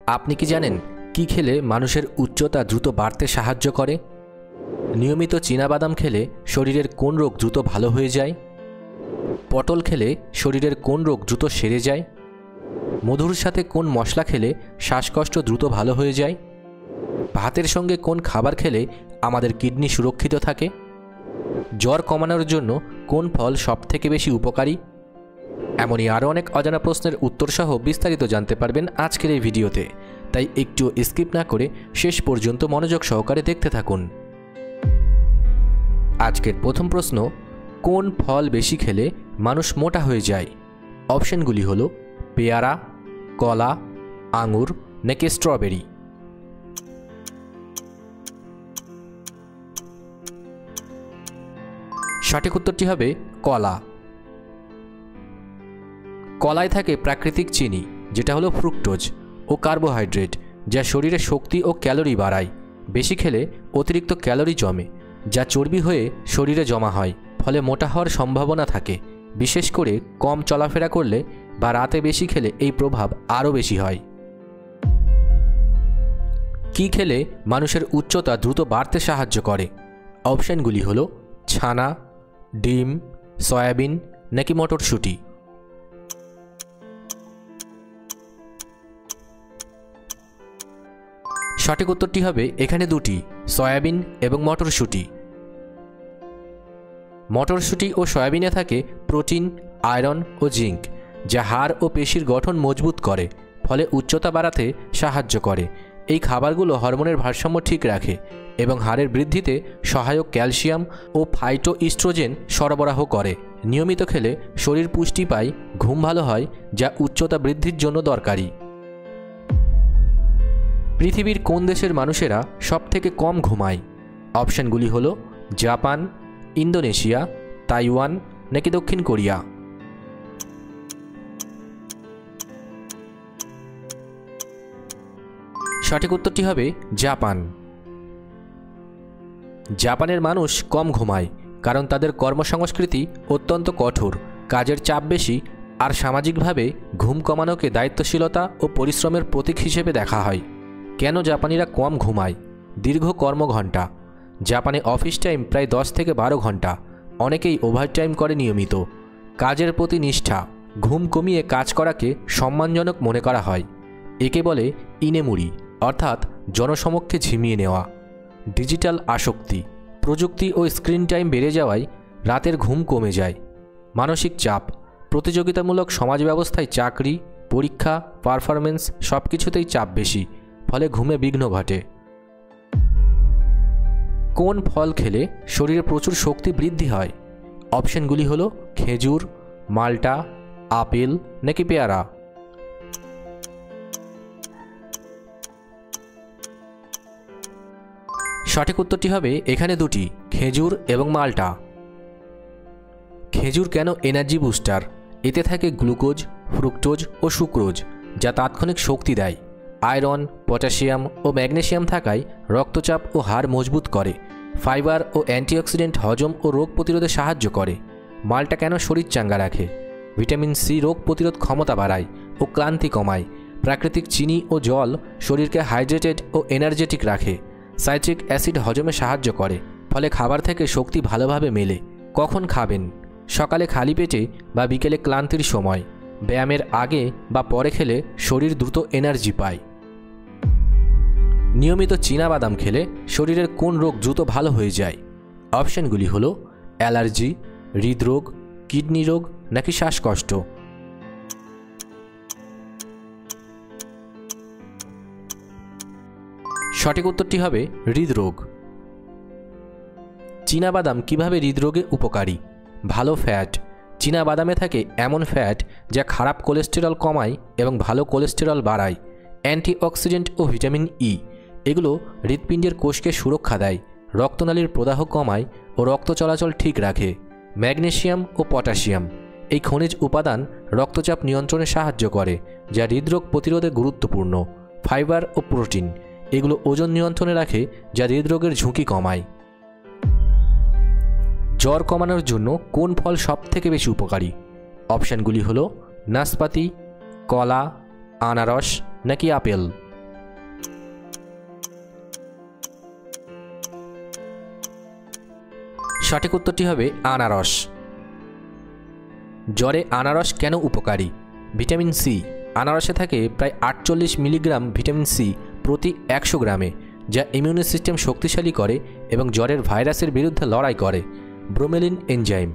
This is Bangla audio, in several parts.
আপনি কি জানেন কি খেলে মানুষের উচ্চতা দ্রুত বাড়তে সাহায্য করে? নিয়মিত চীনাবাদাম খেলে শরীরের কোন রোগ দ্রুত ভালো হয়ে যায়? পটল খেলে শরীরের কোন রোগ দ্রুত সেরে যায়? মধুর সাথে কোন মশলা খেলে শ্বাসকষ্ট দ্রুত ভালো হয়ে যায়? ভাতের সঙ্গে কোন খাবার খেলে আমাদের কিডনি সুরক্ষিত থাকে? জ্বর কমানোর জন্য কোন ফল সবথেকে বেশি উপকারী? এমনই আরও অনেক অজানা প্রশ্নের উত্তরসহ বিস্তারিত জানতে পারবেন আজকের এই ভিডিওতে, তাই একটু স্কিপ না করে শেষ পর্যন্ত মনোযোগ সহকারে দেখতে থাকুন। আজকের প্রথম প্রশ্ন, কোন ফল বেশি খেলে মানুষ মোটা হয়ে যায়? অপশনগুলি হলো পেয়ারা, কলা, আঙুর নাকি স্ট্রবেরি। সঠিক উত্তরটি হবে কলা। কলায় থাকে প্রাকৃতিক চিনি, যেটা হলো ফ্রুক্টোজ, ও কার্বোহাইড্রেট, যা শরীরে শক্তি ও ক্যালোরি বাড়ায়। বেশি খেলে অতিরিক্ত ক্যালোরি জমে, যা চর্বি হয়ে শরীরে জমা হয়, ফলে মোটা হওয়ার সম্ভাবনা থাকে। বিশেষ করে কম চলাফেরা করলে বা রাতে বেশি খেলে এই প্রভাব আরও বেশি হয়। কি খেলে মানুষের উচ্চতা দ্রুত বাড়তে সাহায্য করে? অপশনগুলি হলো ছানা, ডিম, সয়াবিন নাকি মটরশুঁটি। সঠিক উত্তরটি হবে এখানে দুটি, সয়াবিন এবং মটরশুঁটি। মটরশুঁটি ও সয়াবিনে থাকে প্রোটিন, আয়রন ও জিঙ্ক, যা হাড় ও পেশির গঠন মজবুত করে, ফলে উচ্চতা বাড়াতে সাহায্য করে। এই খাবারগুলো হরমোনের ভারসাম্য ঠিক রাখে এবং হাড়ের বৃদ্ধিতে সহায়ক ক্যালসিয়াম ও ফাইটোইস্ট্রোজেন সরবরাহ করে। নিয়মিত খেলে শরীর পুষ্টি পায়, ঘুম ভালো হয়, যা উচ্চতা বৃদ্ধির জন্য দরকারি। পৃথিবীর কোন দেশের মানুষেরা সবথেকে কম ঘুমায়? অপশনগুলি হলো জাপান, ইন্দোনেশিয়া, তাইওয়ান নাকি দক্ষিণ কোরিয়া। সঠিক উত্তরটি হবে জাপান। জাপানের মানুষ কম ঘুমায় কারণ তাদের কর্মসংস্কৃতি অত্যন্ত কঠোর, কাজের চাপ বেশি, আর সামাজিকভাবে ঘুম কমানোকে দায়িত্বশীলতা ও পরিশ্রমের প্রতীক হিসেবে দেখা হয়। কেন জাপানিরা কম ঘুমায়? দীর্ঘ কর্মঘণ্টা। জাপানে অফিস টাইম প্রায় 10 থেকে 12 ঘন্টা। অনেকেই ওভারটাইম করে নিয়মিত। কাজের প্রতি নিষ্ঠা। ঘুম কমিয়ে কাজ করাকে সম্মানজনক মনে করা হয়। একে বলে ইনেমুরি, অর্থাৎ জনসমক্ষে ঝিমিয়ে নেওয়া। ডিজিটাল আসক্তি। প্রযুক্তি ও স্ক্রিন টাইম বেড়ে যাওয়ায় রাতের ঘুম কমে যায়। মানসিক চাপ। প্রতিযোগিতামূলক সমাজ ব্যবস্থায় চাকরি, পরীক্ষা, পারফরমেন্স সব কিছুতেই চাপ বেশি, ফলে ঘুমে বিঘ্ন ঘটে। কোন ফল খেলে শরীরে প্রচুর শক্তি বৃদ্ধি হয়? অপশনগুলি হলো খেজুর, মাল্টা, আপেল নাকি পেয়ারা। সঠিক উত্তরটি হবে এখানে দুটি, খেজুর এবং মাল্টা। খেজুর কেন এনার্জি বুস্টার? এতে থাকে গ্লুকোজ, ফ্রুক্টোজ ও সুক্রোজ, যা তাৎক্ষণিক শক্তি দেয়। আয়রন, পটাশিয়াম ও ম্যাগনেসিয়াম থাকায় রক্তচাপ ও হাড় মজবুত করে। ফাইবার ও অ্যান্টিঅক্সিডেন্ট হজম ও রোগ প্রতিরোধে সাহায্য করে। মাল্টা কেন শরীর চাঙ্গা রাখে? ভিটামিন সি রোগ প্রতিরোধ ক্ষমতা বাড়ায় ও ক্লান্তি কমায়। প্রাকৃতিক চিনি ও জল শরীরকে হাইড্রেটেড ও এনার্জেটিক রাখে। সাইট্রিক অ্যাসিড হজমে সাহায্য করে, ফলে খাবার থেকে শক্তি ভালোভাবে মেলে। কখন খাবেন? সকালে খালি পেটে বা বিকেলে ক্লান্তির সময়। ব্যায়ামের আগে বা পরে খেলে শরীর দ্রুত এনার্জি পায়। নিয়মিত চীনাবাদাম খেলে শরীরের কোন রোগ দ্রুত ভালো হয়ে যায়? অপশনগুলি হলো অ্যালার্জি, হৃদরোগ, কিডনি রোগ নাকি শ্বাসকষ্ট। সঠিক উত্তরটি হবে হৃদরোগ। চীনাবাদাম কিভাবে হৃদরোগে উপকারী? ভালো ফ্যাট। চীনাবাদামে থাকে এমন ফ্যাট যা খারাপ কোলেস্টেরল কমায় এবং ভালো কোলেস্টেরল বাড়ায়। অ্যান্টিঅক্সিডেন্ট ও ভিটামিন ই, এগুলো হৃৎপিণ্ডের কোষকে সুরক্ষা দেয়, রক্তনালীর প্রদাহ কমায় ও রক্ত চলাচল ঠিক রাখে। ম্যাগনেসিয়াম ও পটাশিয়াম, এই খনিজ উপাদান রক্তচাপ নিয়ন্ত্রণে সাহায্য করে, যা হৃদরোগ প্রতিরোধে গুরুত্বপূর্ণ। ফাইবার ও প্রোটিন, এগুলো ওজন নিয়ন্ত্রণে রাখে, যা হৃদরোগের ঝুঁকি কমায়। জ্বর কমানোর জন্য কোন ফল সবথেকে বেশি উপকারী? অপশনগুলি হলো নাশপাতি, কলা, আনারস নাকি আপেল। সঠিক উত্তরটি হবে আনারস। জ্বরে আনারস কেন উপকারী? Vitamin C. আনারসে থাকে প্রায় 48 মিলিগ্রাম ভিটামিন সি প্রতি 100 গ্রামে, যা ইমিউনি সিস্টেম শক্তিশালী করে এবং জ্বরের ভাইরাসের বিরুদ্ধে লড়াই করে। ব্রোমেলিন এনজাইম,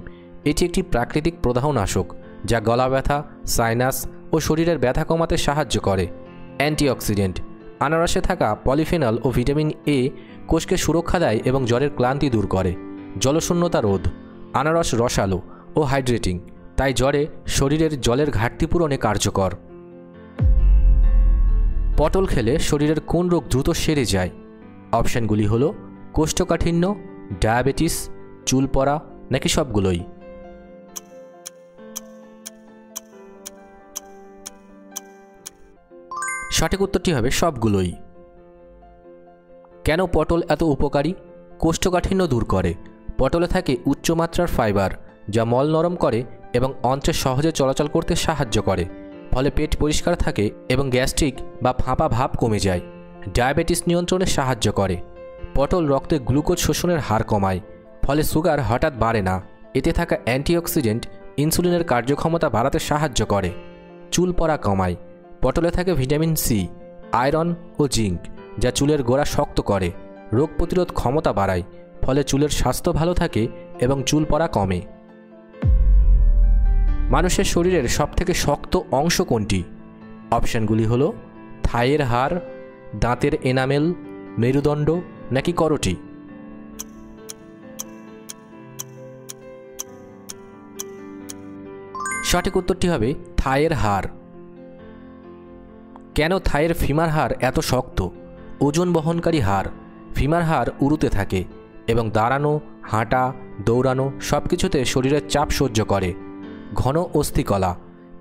এটি একটি প্রাকৃতিক প্রদাহনাশক যা গলা ব্যথা, সাইনাস ও শরীরের ব্যথা কমাতে সাহায্য করে। অ্যান্টিঅক্সিডেন্ট, আনারসে থাকা পলিফেনল ও ভিটামিন এ কোষকে সুরক্ষা দেয় এবং জ্বরের ক্লান্তি দূর করে। জলশূন্যতা রোধ, আনারস রসালো ও হাইড্রেটিং, তাই জ্বরে শরীরের জলের ঘাটতি পূরণে কার্যকর। পটল খেলে শরীরের কোন রোগ দ্রুত সেরে যায়? অপশানগুলি হলো কোষ্ঠকাঠিন্য, ডায়াবেটিস, চুল পড়া নাকি সবগুলোই। সঠিক উত্তরটি হবে সবগুলোই। কেন পটল এত উপকারী? কোষ্ঠকাঠিন্য দূর করে। পটলে থাকে উচ্চমাত্রার ফাইবার যা মল নরম করে এবং অন্ত্রে সহজে চলাচল করতে সাহায্য করে, ফলে পেট পরিষ্কার থাকে এবং গ্যাস্ট্রিক বা ফাঁপা ভাব কমে যায়। ডায়াবেটিস নিয়ন্ত্রণে সাহায্য করে। পটল রক্তে গ্লুকোজ শোষণের হার কমায়, ফলে সুগার হঠাৎ বাড়ে না। এতে থাকা অ্যান্টিঅক্সিডেন্ট ইনসুলিনের কার্যক্ষমতা বাড়াতে সাহায্য করে। চুল পড়া কমায়। পটলে থাকে ভিটামিন সি, আয়রন ও জিঙ্ক, যা চুলের গোড়া শক্ত করে। রোগ প্রতিরোধ ক্ষমতা বাড়ায়, ফলে চুলের স্বাস্থ্য ভালো থাকে এবং চুল পড়া কমে। মানুষের শরীরের সবথেকে শক্ত অংশ কোনটি? অপশানগুলি হলো থাইয়ের হাড়, দাঁতের এনামেল, মেরুদণ্ড নাকি করটি। সঠিক উত্তরটি হবে থাইয়ের হাড়। কেন থাইয়ের ফিমার হাড় এত শক্ত? ওজন বহনকারী হাড়। ফিমার হাড় উরুতে থাকে এবং দাঁড়ানো, হাঁটা, দৌড়ানো সব কিছুতে শরীরের চাপ সহ্য করে। ঘন অস্থিকলা,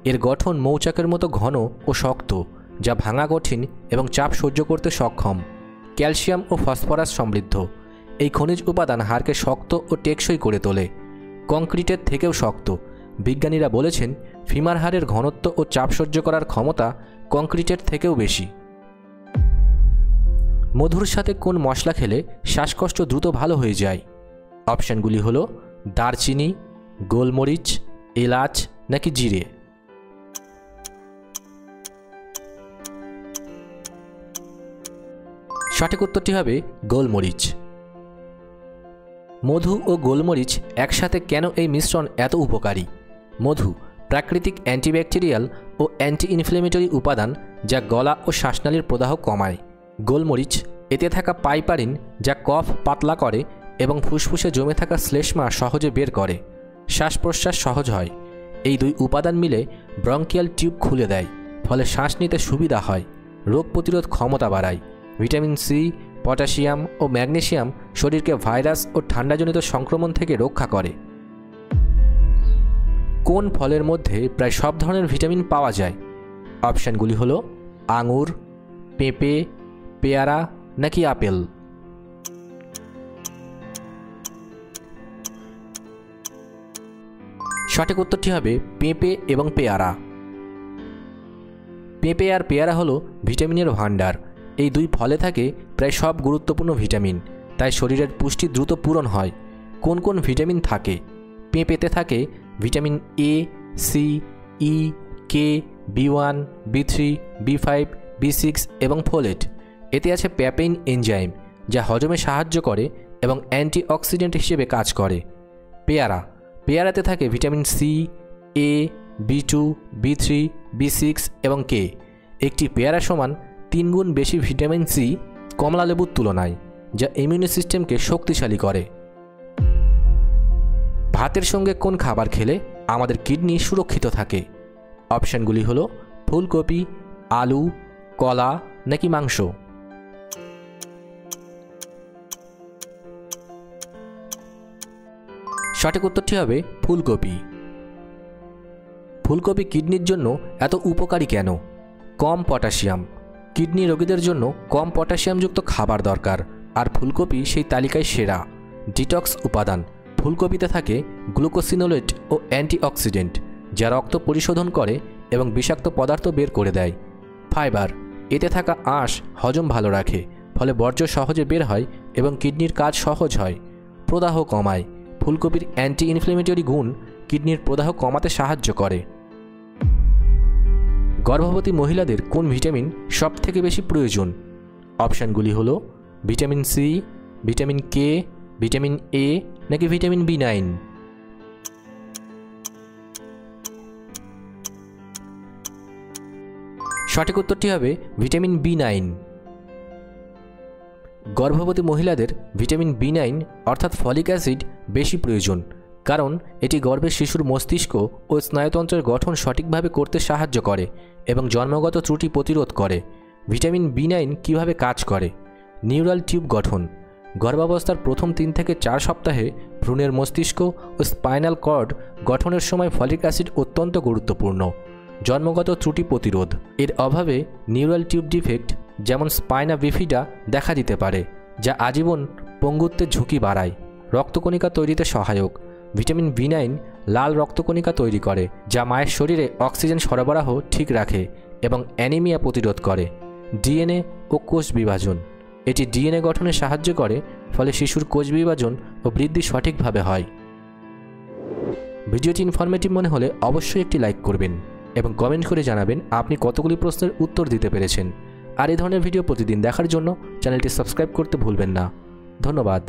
এর গঠন মৌচাকের মতো ঘন ও শক্ত, যা ভাঙা কঠিন এবং চাপ সহ্য করতে সক্ষম। ক্যালসিয়াম ও ফসফরাস সমৃদ্ধ, এই খনিজ উপাদান হাড়কে শক্ত ও টেকসই করে তোলে। কংক্রিটের থেকেও শক্ত। বিজ্ঞানীরা বলেছেন ফিমার হাড়ের ঘনত্ব ও চাপ সহ্য করার ক্ষমতা কংক্রিটের থেকেও বেশি। মধুর সাথে কোন মশলা খেলে শ্বাসকষ্ট দ্রুত ভালো হয়ে যায়? অপশানগুলি হলো দারচিনি, গোলমরিচ, এলাচ নাকি জিরে। সঠিক উত্তরটি হবে গোলমরিচ। মধু ও গোলমরিচ একসাথে কেন এই মিশ্রণ এত উপকারী? মধু প্রাকৃতিক অ্যান্টিব্যাকটেরিয়াল ও অ্যান্টি ইনফ্লেমেটরি উপাদান যা গলা ও শ্বাসনালীর প্রদাহ কমায়। গোলমরিচ, এতে থাকা পাইপারিন যা কফ পাতলা করে এবং ফুসফুসে জমে থাকা শ্লেষ্মা সহজে বের করে। শ্বাস প্রশ্বাস সহজ হয়। এই দুই উপাদান মিলে ব্রঙ্কিয়াল টিউব খুলে দেয়, ফলে শ্বাস নিতে সুবিধা হয়। রোগ প্রতিরোধ ক্ষমতা বাড়ায়। ভিটামিন সি, পটাশিয়াম ও ম্যাগনেসিয়াম শরীরকে ভাইরাস ও ঠান্ডাজনিত সংক্রমণ থেকে রক্ষা করে। কোন ফলের মধ্যে প্রায় সব ধরনের ভিটামিন পাওয়া যায়? অপশানগুলি হলো আঙুর, পেঁপে, পেয়ারা নাকি আপেল। সঠিক উত্তরটি হবে পেঁপে এবং পেয়ারা। পেঁপে আর পেয়ারা হলো ভিটামিনের ভাণ্ডার। এই দুই ফলে থাকে প্রায় সব গুরুত্বপূর্ণ ভিটামিন, তাই শরীরের পুষ্টি দ্রুত পূরণ হয়। কোন কোন ভিটামিন থাকে? পেঁপেতে থাকে vitamin A, C, E, K, বি1, বি3, বি5, বি6 এবং ফোলেট। এতে আছে প্যাপেইন এনজাইম যা হজমে সাহায্য করে এবং অ্যান্টিঅক্সিডেন্ট হিসেবে কাজ করে। পেয়ারাতে থাকে ভিটামিন সি, এ, বি2, বি3, বি6 এবং কে। একটি পেয়ারা সমান 3 গুণ বেশি ভিটামিন সি কমলা লেবুর তুলনায়, যা ইমিউনি সিস্টেমকে শক্তিশালী করে। ভাতের সঙ্গে কোন খাবার খেলে আমাদের কিডনি সুরক্ষিত থাকে? অপশানগুলি হলো ফুলকপি, আলু, কলা নাকি মাংস। সঠিক উত্তরটি হবে ফুলকপি। ফুলকপি কিডনির জন্য এত উপকারী কেন? কম পটাশিয়াম। কিডনি রোগীদের জন্য কম পটাশিয়ামযুক্ত খাবার দরকার, আর ফুলকপি সেই তালিকায় সেরা। ডিটক্স উপাদান, ফুলকপিতে থাকে গ্লুকোসিনোলেট ও অ্যান্টিঅক্সিডেন্ট যা রক্ত পরিশোধন করে এবং বিষাক্ত পদার্থ বের করে দেয়। ফাইবার, এতে থাকা আঁশ হজম ভালো রাখে, ফলে বর্জ্য সহজে বের হয় এবং কিডনির কাজ সহজ হয়। প্রদাহ কমায়, ফুলকপির অ্যান্টি ইনফ্লেমেটরি গুণ কিডনির প্রদাহ কমাতে সাহায্য করে। গর্ভবতী মহিলাদের কোন ভিটামিন সবথেকে বেশি প্রয়োজন? অপশানগুলি হলো vitamin C, vitamin K, vitamin A নাকি ভিটামিন B9। সঠিক উত্তরটি হবে ভিটামিন B9। গর্ভবতী মহিলাদের ভিটামিন B9 অর্থাৎ ফলিক অ্যাসিড বেশি প্রয়োজন, কারণ এটি গর্ভের শিশুর মস্তিষ্ক ও স্নায়ুতন্ত্রের গঠন সঠিকভাবে করতে সাহায্য করে এবং জন্মগত ত্রুটি প্রতিরোধ করে। ভিটামিন B9 কিভাবে কাজ করে? নিউরাল টিউব গঠন। গর্ভাবস্থার প্রথম 3 থেকে 4 সপ্তাহে ভ্রূণের মস্তিষ্ক ও স্পাইনাল কর্ড গঠনের সময় ফলিক অ্যাসিড অত্যন্ত গুরুত্বপূর্ণ। জন্মগত ত্রুটি প্রতিরোধ। এর অভাবে নিউরাল টিউব ডিফেক্ট যেমন স্পাইনা বিফিডা দেখা দিতে পারে, যা আজীবন পঙ্গুত্বের ঝুঁকি বাড়ায়। রক্তকণিকা তৈরিতে সহায়ক। ভিটামিন B9 লাল রক্তকণিকা তৈরি করে, যা মায়ের শরীরে অক্সিজেন সরবরাহ ঠিক রাখে এবং অ্যানিমিয়া প্রতিরোধ করে। ডিএনএ ও কোষ বিভাজন। এটি ডিএনএ গঠনে সাহায্য করে, ফলে শিশুর কোষ বিভাজন ও বৃদ্ধি সঠিকভাবে হয়। ভিডিওটি ইনফরমেটিভ মনে হলে অবশ্যই একটি লাইক করবেন এবং কমেন্ট করে জানাবেন আপনি কতগুলি প্রশ্নের উত্তর দিতে পেরেছেন। আর এই ধরনের ভিডিও প্রতিদিন দেখার জন্য চ্যানেলটি সাবস্ক্রাইব করতে ভুলবেন না। ধন্যবাদ।